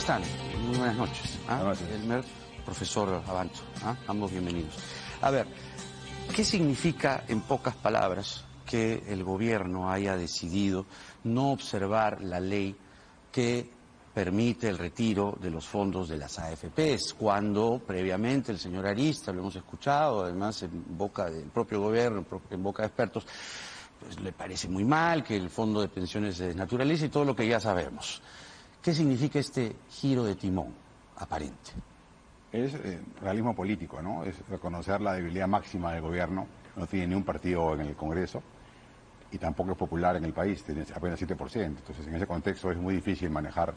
están? Muy buenas noches. Buenas noches. Elmer, profesor Abanto, ambos bienvenidos. A ver, ¿qué significa, en pocas palabras, que el gobierno haya decidido no observar la ley que permite el retiro de los fondos de las AFPs, cuando previamente el señor Arista, lo hemos escuchado, además en boca del propio gobierno, en boca de expertos, pues le parece muy mal que el fondo de pensiones se desnaturalice y todo lo que ya sabemos? ¿Qué significa este giro de timón aparente? Es realismo político, ¿no? Es reconocer la debilidad máxima del gobierno. No tiene ni un partido en el Congreso y tampoco es popular en el país, tiene apenas 7%. Entonces, en ese contexto es muy difícil manejar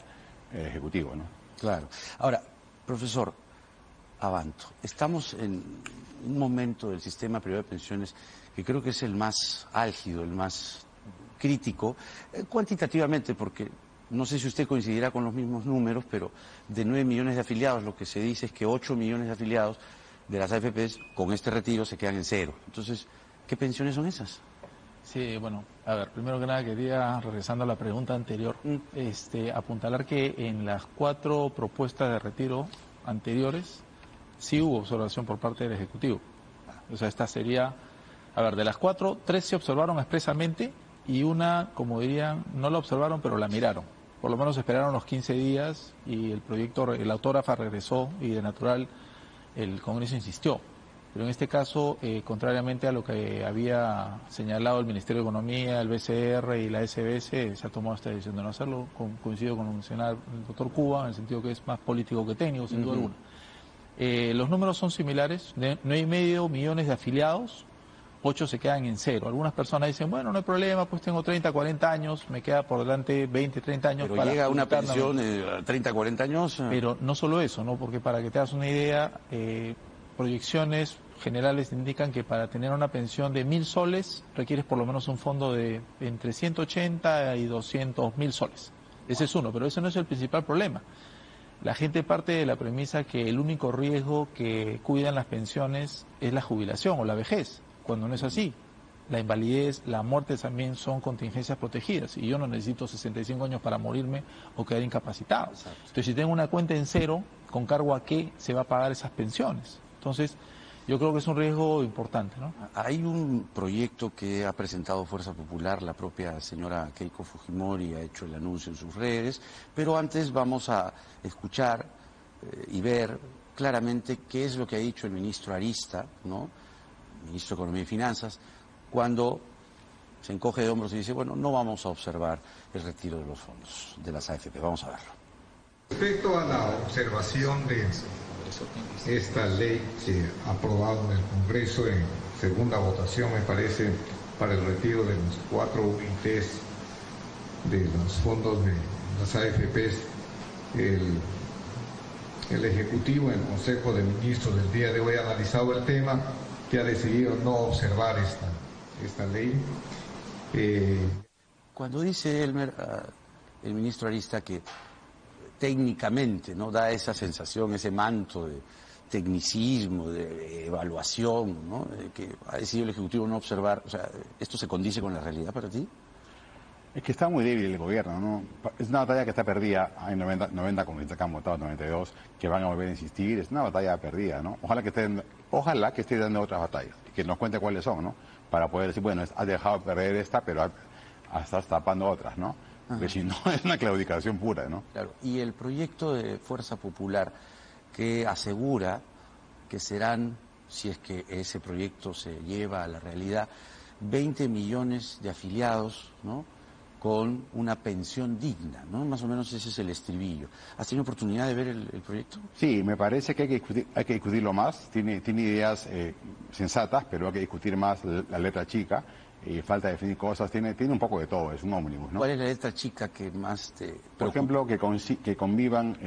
el Ejecutivo, ¿no? Claro. Ahora, profesor Abanto, estamos en un momento del sistema privado de pensiones que creo que es el más álgido, el más crítico, cuantitativamente, porque no sé si usted coincidirá con los mismos números, pero de 9 millones de afiliados, lo que se dice es que 8 millones de afiliados de las AFPs con este retiro se quedan en cero. Entonces, ¿qué pensiones son esas? Sí, bueno, a ver, primero que nada quería, regresando a la pregunta anterior, apuntalar que en las 4 propuestas de retiro anteriores sí hubo observación por parte del Ejecutivo. O sea, esta sería, a ver, de las 4, 3 se observaron expresamente y una, como dirían, no la observaron pero la miraron. Por lo menos esperaron los 15 días y el proyecto, el autógrafa regresó y de natural el Congreso insistió. Pero en este caso, contrariamente a lo que había señalado el Ministerio de Economía, el BCR y la SBS, se ha tomado esta decisión de no hacerlo. Coincido con lo mencionado el doctor Cuba, en el sentido que es más político que técnico, sin duda alguna. Los números son similares, de 9,5 millones de afiliados, 8 se quedan en cero. Algunas personas dicen, bueno, no hay problema, pues tengo 30, 40 años, me queda por delante 20, 30 años. Pero llega una pensión de 30, 40 años. Pero no solo eso, ¿no? Porque para que te hagas una idea, proyecciones generales indican que para tener una pensión de 1.000 soles requieres por lo menos un fondo de entre 180 y 200.000 soles. Ese es uno, pero ese no es el principal problema. La gente parte de la premisa que el único riesgo que cuidan las pensiones es la jubilación o la vejez, cuando no es así. La invalidez, la muerte también son contingencias protegidas y yo no necesito 65 años para morirme o quedar incapacitado. Exacto. Entonces, si tengo una cuenta en cero, ¿con cargo a qué se va a pagar esas pensiones? Entonces, yo creo que es un riesgo importante, ¿no? Hay un proyecto que ha presentado Fuerza Popular, la propia señora Keiko Fujimori ha hecho el anuncio en sus redes, pero antes vamos a escuchar y ver claramente qué es lo que ha dicho el ministro Arista, ¿no? Ministro de Economía y Finanzas, cuando se encoge de hombros y dice, bueno, no vamos a observar el retiro de los fondos de las AFP. Vamos a verlo. Respecto a la observación de esta ley que ha aprobado en el Congreso en segunda votación, me parece, para el retiro de los 4 UITs de los fondos de las AFPs, el Ejecutivo en el Consejo de Ministros del día de hoy ha analizado el tema y ha decidido no observar esta ley. Cuando dice Elmer, el ministro Arista, que técnicamente no da esa sensación, ese manto de tecnicismo, de evaluación, ¿no? Que ha decidido el Ejecutivo no observar, o sea, ¿esto se condice con la realidad para ti? Es que está muy débil el gobierno, ¿no? Es una batalla que está perdida. Hay 90 congresistas que han votado, 92, que van a volver a insistir. Es una batalla perdida, ¿no? Ojalá que esté dando otras batallas, que nos cuente cuáles son, ¿no? Para poder decir, bueno, has dejado perder esta, pero estás tapando otras, ¿no? Porque si no, es una claudicación pura, ¿no? Claro, y el proyecto de Fuerza Popular que asegura que serán, si es que ese proyecto se lleva a la realidad, 20 millones de afiliados, ¿no?, con una pensión digna, ¿no? Más o menos ese es el estribillo. ¿Has tenido oportunidad de ver el proyecto? Sí, me parece que hay que discutirlo más. Tiene ideas sensatas, pero hay que discutir más la letra chica. Falta definir cosas. Tiene un poco de todo, es un ómnibus, ¿no? ¿Cuál es la letra chica que más te preocupa? Por ejemplo, que convivan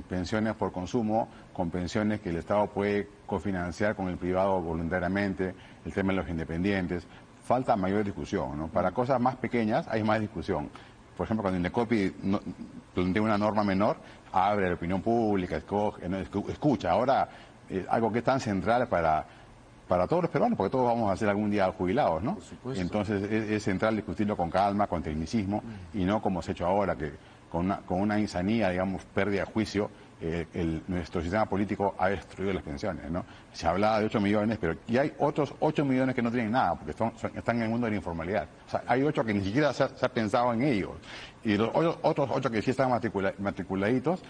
pensiones por consumo con pensiones que el Estado puede cofinanciar con el privado voluntariamente, el tema de los independientes. Falta mayor discusión, ¿no? Para cosas más pequeñas hay más discusión. Por ejemplo, cuando Indecopi plantea una norma menor, abre la opinión pública, escucha. Ahora, algo que es tan central para todos los peruanos, porque todos vamos a ser algún día jubilados, ¿no? Por supuesto. Entonces es central discutirlo con calma, con tecnicismo, y no como se ha hecho ahora, que con una insanía, digamos, pérdida de juicio, nuestro sistema político ha destruido las pensiones, ¿no? Se hablaba de 8 millones, pero y hay otros 8 millones que no tienen nada, porque están en el mundo de la informalidad. O sea, hay 8 que ni siquiera se ha pensado en ellos. Y los otros 8 que sí están matriculaditos,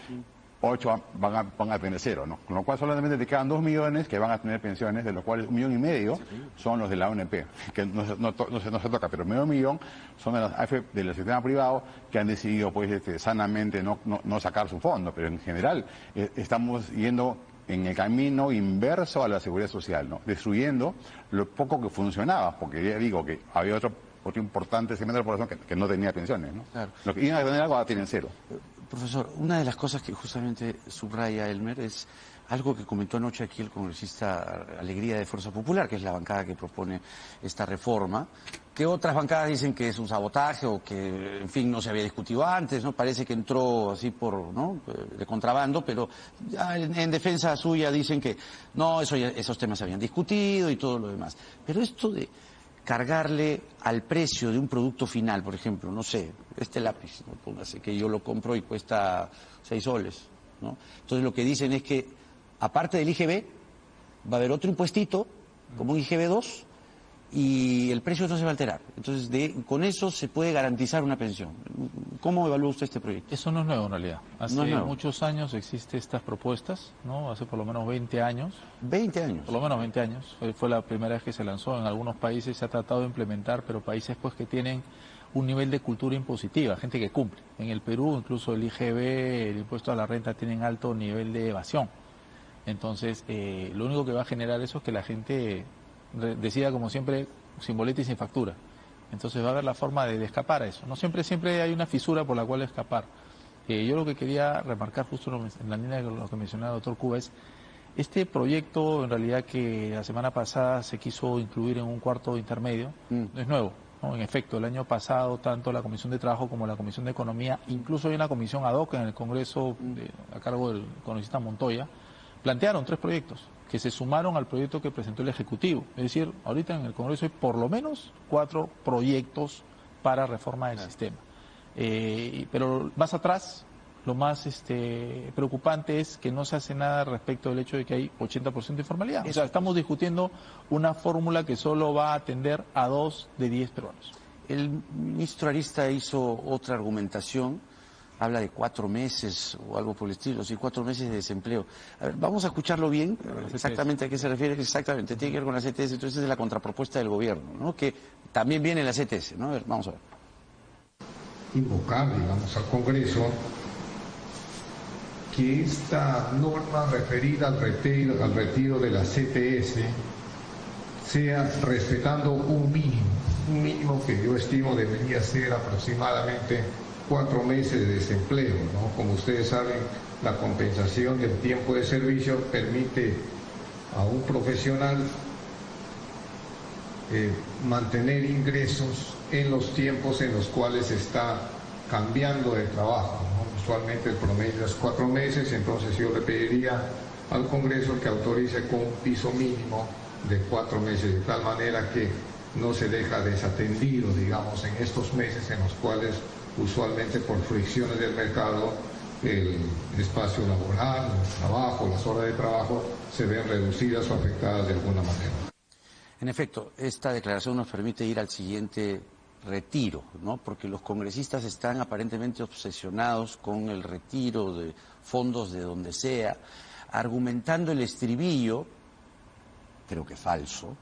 8 van a tener 0, ¿no? Con lo cual solamente te quedan 2 millones que van a tener pensiones, de los cuales 1,5 millones son los de la ONP, que no se toca, pero medio millón son de las AFP del sistema privado que han decidido pues sanamente no sacar su fondo, pero en general estamos yendo en el camino inverso a la seguridad social, ¿no? Destruyendo lo poco que funcionaba, porque ya digo que había otro importante segmento de la población que no tenía pensiones, ¿no? Claro. Los que iban a tener algo ahora tienen 0. Profesor, una de las cosas que justamente subraya Elmer es algo que comentó anoche aquí el congresista Alegría de Fuerza Popular, que es la bancada que propone esta reforma, que otras bancadas dicen que es un sabotaje o que, en fin, no se había discutido antes, ¿no? Parece que entró así ¿no? de contrabando, pero ya en defensa suya dicen que no, esos temas se habían discutido y todo lo demás. Pero esto de cargarle al precio de un producto final, por ejemplo, no sé, este lápiz, ¿no? Póngase que yo lo compro y cuesta 6 soles, ¿no? Entonces lo que dicen es que, aparte del IGB, va a haber otro impuestito, como un IGB 2, y el precio no se va a alterar. Entonces, con eso se puede garantizar una pensión. ¿Cómo evalúa usted este proyecto? Eso no es nuevo en realidad. Hace muchos años existen estas propuestas, ¿no? Hace por lo menos 20 años. ¿20 años? Por lo menos 20 años. Fue la primera vez que se lanzó. En algunos países se ha tratado de implementar, pero países pues que tienen un nivel de cultura impositiva, gente que cumple. En el Perú, incluso el IGB, el impuesto a la renta, tienen alto nivel de evasión. Entonces, lo único que va a generar eso es que la gente decida, como siempre, sin boleta y sin factura. Entonces va a haber la forma de escapar a eso. No siempre hay una fisura por la cual escapar. Yo lo que quería remarcar justo en la línea de lo que mencionaba el doctor Cuba es este proyecto, en realidad, que la semana pasada se quiso incluir en un cuarto intermedio, no es nuevo, ¿no? En efecto, el año pasado tanto la Comisión de Trabajo como la Comisión de Economía, incluso hay una comisión ad hoc en el Congreso a cargo del congresista Montoya, plantearon 3 proyectos que se sumaron al proyecto que presentó el Ejecutivo. Es decir, ahorita en el Congreso hay por lo menos 4 proyectos para reforma del sistema. Pero más atrás, lo más preocupante es que no se hace nada respecto del hecho de que hay 80% de informalidad. O sea, estamos discutiendo una fórmula que solo va a atender a 2 de 10 peruanos. El ministro Arista hizo otra argumentación, habla de 4 meses o algo por el estilo, sí, 4 meses de desempleo. A ver, vamos a escucharlo bien, exactamente a qué se refiere, exactamente, tiene que ver con la CTS, entonces es la contrapropuesta del gobierno, ¿no? Que también viene en la CTS, ¿no? A ver, vamos a ver. Invocar, digamos, al Congreso que esta norma referida al retiro de la CTS sea respetando un mínimo que yo estimo debería ser aproximadamente 4 meses de desempleo, ¿no? Como ustedes saben, la compensación del tiempo de servicio permite a un profesional mantener ingresos en los tiempos en los cuales está cambiando de trabajo, ¿no? Usualmente el promedio es 4 meses, entonces yo le pediría al Congreso que autorice con un piso mínimo de 4 meses, de tal manera que no se deja desatendido, digamos, en estos meses en los cuales usualmente por fricciones del mercado el espacio laboral, el trabajo, las horas de trabajo se ven reducidas o afectadas de alguna manera. En efecto, esta declaración nos permite ir al siguiente retiro, ¿no? Porque los congresistas están aparentemente obsesionados con el retiro de fondos de donde sea, argumentando el estribillo, creo que falso,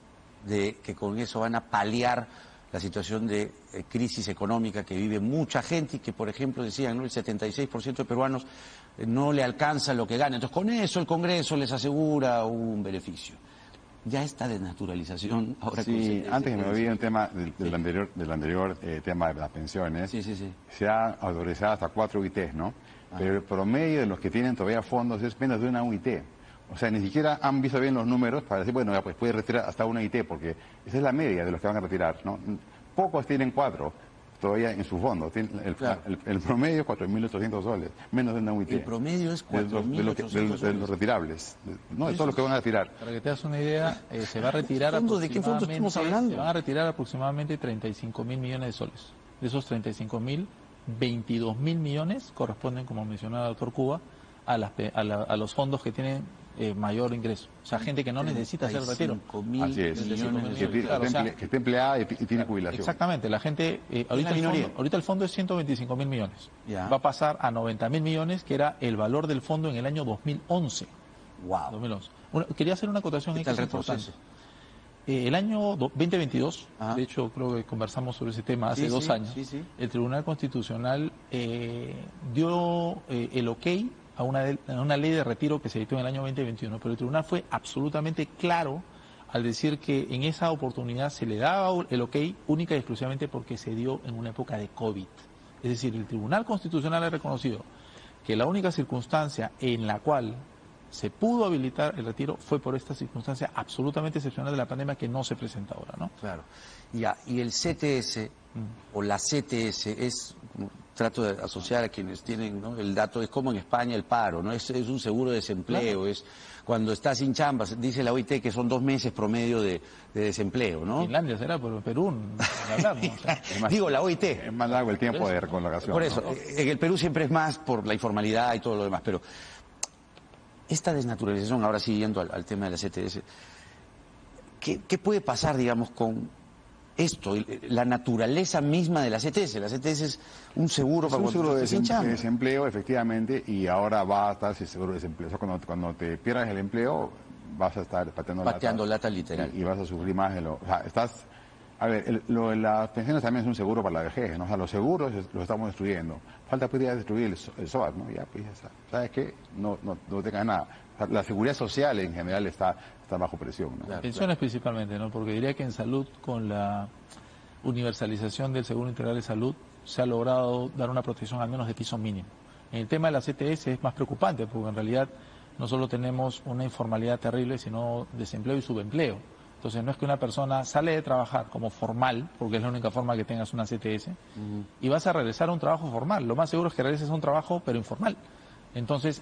de que con eso van a paliar la situación de crisis económica que vive mucha gente y que, por ejemplo, decían, ¿no? El 76% de peruanos no le alcanza lo que gana. Entonces, con eso el Congreso les asegura un beneficio. Ya esta desnaturalización ahora sí, antes que me olvide un tema del anterior tema de las pensiones, se ha autorizado hasta 4 UITs, ¿no? Pero el promedio de los que tienen todavía fondos es menos de una UIT. O sea, ni siquiera han visto bien los números para decir, bueno, ya pues puede retirar hasta una IT, porque esa es la media de los que van a retirar, ¿no? Pocos tienen 4 todavía en su fondo. El promedio es 4.800 soles, menos de una UIT. El promedio es 4.800 soles. De los retirables, no de todos los que van a retirar. Para que te hagas una idea, se va a retirar ¿De qué fondo estamos hablando? Se van a retirar aproximadamente 35.000 millones de soles. De esos 35.000, 22.000 millones corresponden, como mencionaba el doctor Cuba, a los fondos que tienen mayor ingreso. O sea, gente que no necesita hacer retiro. Así es, que esté empleada y tiene jubilación. Exactamente, la gente, ahorita el fondo es 125.000 millones. Ya. Va a pasar a 90.000 millones, que era el valor del fondo en el año 2011. Wow. 2011. Quería hacer una acotación ¿Qué ahí tal que es retroceso? importante. El año 2022, Ajá. de hecho creo que conversamos sobre ese tema hace 2 años, el Tribunal Constitucional dio el ok a una ley de retiro que se editó en el año 2021, pero el tribunal fue absolutamente claro al decir que en esa oportunidad se le daba el ok única y exclusivamente porque se dio en una época de COVID. Es decir, el Tribunal Constitucional ha reconocido que la única circunstancia en la cual se pudo habilitar el retiro fue por esta circunstancia absolutamente excepcional de la pandemia que no se presenta ahora, ¿no? Claro. Ya, y el CTS o la CTS es, trato de asociar a quienes tienen, ¿no?, el dato, es como en España el paro, ¿no? Es un seguro de desempleo, claro. Es cuando estás sin chamba, dice la OIT que son 2 meses promedio de desempleo, ¿no? Finlandia será, pero Perú, hablamos, o sea. Digo, la OIT. Es más largo el tiempo de recolocación. Por eso, ¿no? En el Perú siempre es más por la informalidad y todo lo demás, pero esta desnaturalización, ahora sí yendo al tema de la CTS, ¿qué puede pasar, digamos, con esto, la naturaleza misma de la CTS? La CTS es un seguro es para un seguro de desempleo, desempleo, efectivamente, y ahora va a estar ese seguro de desempleo. O sea, cuando te pierdas el empleo, vas a estar pateando lata literal. Y vas a sufrir más de lo... O sea, estás... A ver, lo de las pensiones también es un seguro para la vejez, ¿no? O sea, los seguros los estamos destruyendo. Falta pues ya destruir el SOAT, ¿no? Ya, pues ya está. ¿Sabes qué? No tenga nada. O sea, la seguridad social en general está bajo presión, ¿no? Claro, pensiones principalmente, ¿no? Porque diría que en salud, con la universalización del Seguro Integral de Salud, se ha logrado dar una protección al menos de piso mínimo. En el tema de la CTS es más preocupante, porque en realidad no solo tenemos una informalidad terrible, sino desempleo y subempleo. Entonces no es que una persona sale de trabajar como formal, porque es la única forma que tengas una CTS, y vas a regresar a un trabajo formal. Lo más seguro es que regreses a un trabajo, pero informal. Entonces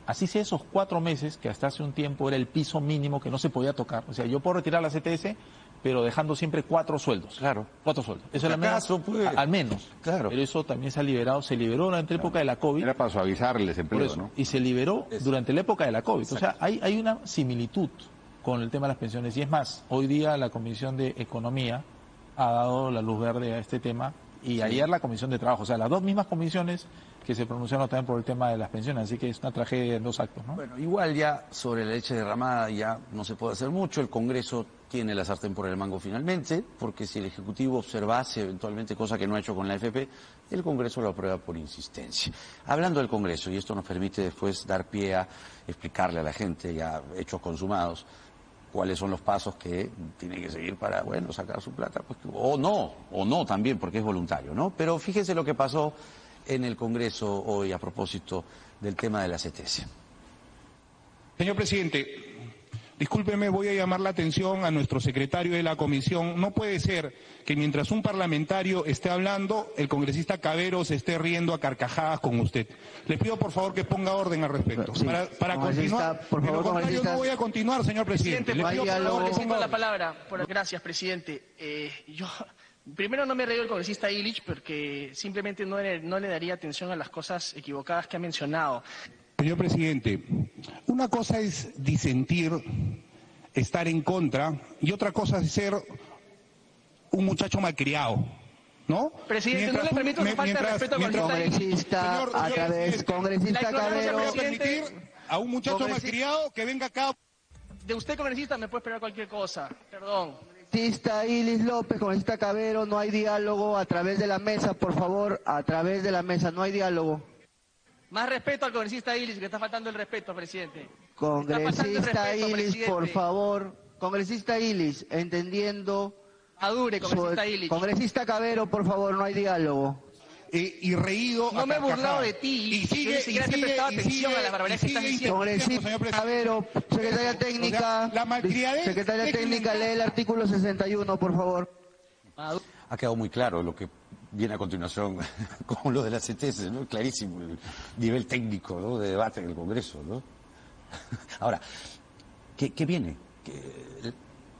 así sea esos 4 meses, que hasta hace un tiempo era el piso mínimo que no se podía tocar. O sea, yo puedo retirar la CTS, pero dejando siempre 4 sueldos. Claro. 4 sueldos. Eso es al menos. Claro. Pero eso también se liberó durante la época de la COVID. Era para suavizar el desempleo, ¿no? Y se liberó durante la época de la COVID. Exacto. O sea, hay una similitud con el tema de las pensiones. Y es más, hoy día la Comisión de Economía ha dado la luz verde a este tema y ayer la Comisión de Trabajo. O sea, las 2 mismas comisiones que se pronunciaron también por el tema de las pensiones. Así que es una tragedia en 2 actos, ¿no? Bueno, igual ya sobre la leche derramada ya no se puede hacer mucho. El Congreso tiene la sartén por el mango finalmente, porque si el Ejecutivo observase eventualmente, cosa que no ha hecho con la AFP, el Congreso lo aprueba por insistencia. Hablando del Congreso, y esto nos permite después dar pie a explicarle a la gente, ya hechos consumados, cuáles son los pasos que tiene que seguir para, bueno, sacar su plata, pues, o no también, porque es voluntario, ¿no? Pero fíjese lo que pasó en el Congreso hoy a propósito del tema de la CTS. Señor presidente, discúlpeme, voy a llamar la atención a nuestro secretario de la comisión. No puede ser que mientras un parlamentario esté hablando, el congresista Cabero se esté riendo a carcajadas con usted. Le pido por favor que ponga orden al respecto. Sí. Para continuar, por favor, contrario, no voy a continuar, señor presidente. Le pido por favor que ponga la palabra. Gracias, presidente. Primero no me reí el congresista Illich porque simplemente no le daría atención a las cosas equivocadas que ha mencionado. Señor presidente, una cosa es disentir, estar en contra, y otra cosa es ser un muchacho malcriado, ¿no? Presidente, no le permito que falte respeto al congresista, congresista Cabero. No permitir a un muchacho malcriado que venga acá. De usted, congresista, me puede esperar cualquier cosa, perdón. Congresista Ilis López, congresista Cabero, no hay diálogo a través de la mesa, por favor, a través de la mesa, no hay diálogo. Más respeto al congresista Illich, que está faltando el respeto, presidente. Congresista Illich, por favor. Congresista Illich, entendiendo... Madure, congresista Illich. Congresista Cabero, por favor, no hay diálogo. Y reído. No me he burlado de ti. Y sigue, ni siquiera te he prestado atención a las barbaridades que estás diciendo. Congresista Cabero, secretaria técnica. O sea, la malcriadez. Secretaria técnica, lee el artículo 61, por favor. Ha quedado muy claro lo que viene a continuación con lo de la CTS, ¿no? Clarísimo el nivel técnico, ¿no?, de debate en el Congreso, ¿no? Ahora, ¿qué viene?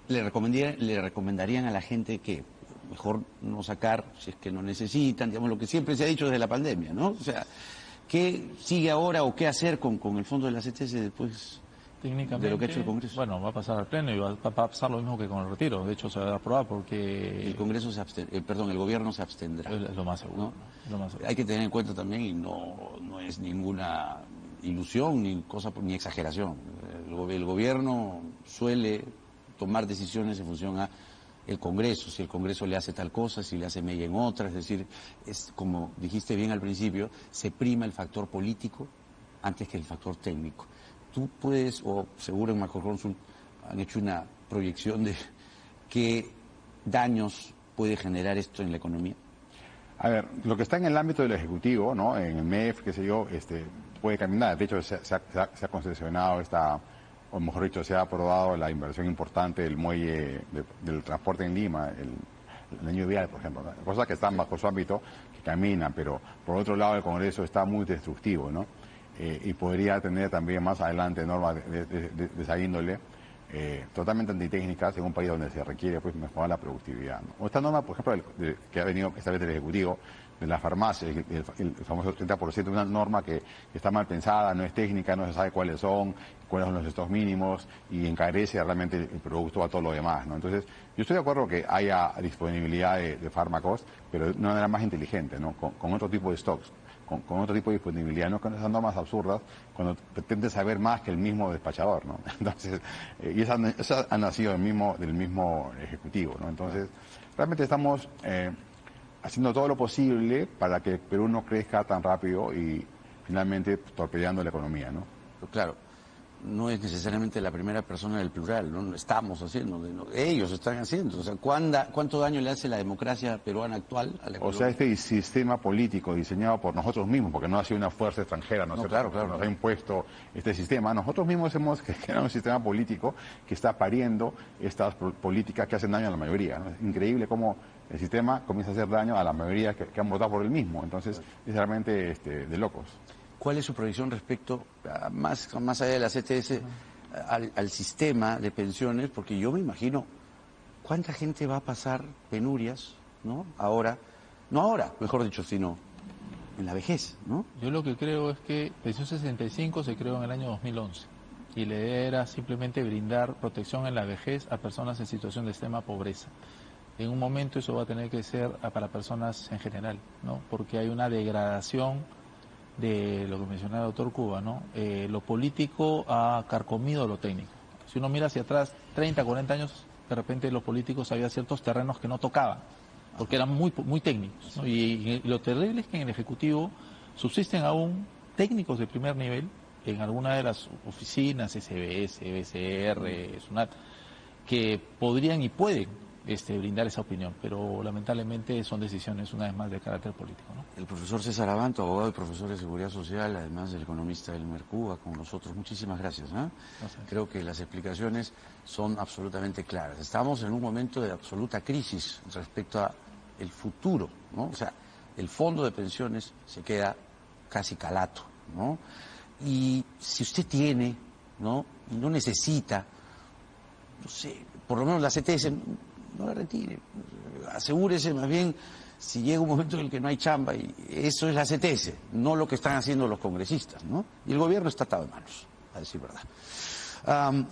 ¿Le recomendarían a la gente que mejor no sacar si es que no necesitan, digamos, lo que siempre se ha dicho desde la pandemia, ¿no? O sea, ¿qué sigue ahora o qué hacer con el fondo de la CTS después técnicamente, de lo que ha hecho el Congreso? Bueno, va a pasar al Pleno y va a pasar lo mismo que con el retiro. De hecho, se va a aprobar porque... El Congreso el gobierno se abstendrá. Es lo más seguro. ¿No? Lo más seguro. Hay que tener en cuenta también, y no es ninguna ilusión ni exageración. El gobierno suele tomar decisiones en función a el Congreso, si el Congreso le hace tal cosa, si le hace mella en otra, es decir, es como dijiste bien al principio, se prima el factor político antes que el factor técnico. Tú puedes, o seguro en Macroconsult han hecho una proyección de qué daños puede generar esto en la economía. A ver, lo que está en el ámbito del Ejecutivo, ¿no? En el MEF, qué sé yo, puede caminar. De hecho, se ha concesionado o mejor dicho, se ha aprobado la inversión importante del muelle del transporte en Lima, el año vial, por ejemplo, ¿no? Cosas que están bajo su ámbito, que caminan, pero por otro lado el Congreso está muy destructivo, ¿no? Y podría tener también más adelante normas de esa índole, totalmente antitécnicas en un país donde se requiere pues mejorar la productividad, ¿no? O esta norma, por ejemplo, que ha venido esta vez del Ejecutivo, de las farmacias, el famoso 30%, una norma que está mal pensada, no es técnica, no se sabe cuáles son los stocks mínimos y encarece realmente el producto a todo lo demás, ¿no? Entonces, yo estoy de acuerdo que haya disponibilidad de fármacos, pero de una manera más inteligente, ¿no? Con otro tipo de stocks, con otro tipo de disponibilidad, no con esas normas absurdas, cuando pretendes saber más que el mismo despachador, ¿no? Entonces, y esa ha nacido del mismo Ejecutivo, ¿no? Entonces, realmente estamos haciendo todo lo posible para que Perú no crezca tan rápido y finalmente torpedeando la economía, ¿no? Pero claro, no es necesariamente la primera persona del plural, ¿no? Estamos haciendo, ellos están haciendo. O sea, ¿cuánto daño le hace la democracia peruana actual a la economía? O sea, este sistema político diseñado por nosotros mismos, porque no ha sido una fuerza extranjera, ¿no? Claro. Nos ha impuesto este sistema. Nosotros mismos hemos generado un sistema político que está pariendo estas políticas que hacen daño a la mayoría, ¿no? Es increíble cómo el sistema comienza a hacer daño a la mayoría que han votado por él mismo. Entonces, es realmente de locos. ¿Cuál es su proyección respecto, más allá de la CTS, al sistema de pensiones? Porque yo me imagino cuánta gente va a pasar penurias, ¿no? Mejor dicho, sino en la vejez, ¿no? Yo lo que creo es que Pensión 65 se creó en el año 2011 y la idea era simplemente brindar protección en la vejez a personas en situación de extrema pobreza. En un momento eso va a tener que ser para personas en general, ¿no? Porque hay una degradación de lo que mencionaba el doctor Cuba, ¿no? Lo político ha carcomido lo técnico. Si uno mira hacia atrás, 30, 40 años, de repente los políticos había ciertos terrenos que no tocaban, porque eran muy técnicos, ¿no? Y lo terrible es que en el Ejecutivo subsisten aún técnicos de primer nivel en alguna de las oficinas, SBS, BCR, SUNAT, que podrían y pueden brindar esa opinión, pero lamentablemente son decisiones una vez más de carácter político, ¿no? El profesor César Abanto, abogado y profesor de Seguridad Social, además del economista del Mercuba, con nosotros. Muchísimas gracias, ¿eh? Gracias. Creo que las explicaciones son absolutamente claras. Estamos en un momento de absoluta crisis respecto a el futuro, ¿no? O sea, el fondo de pensiones se queda casi calato, ¿no? Y si usted tiene, ¿no? Y no necesita, no sé, por lo menos la CTS, no la retire, asegúrese más bien si llega un momento en el que no hay chamba, y eso es la CTS, no lo que están haciendo los congresistas, ¿no? Y el gobierno está atado de manos, a decir verdad.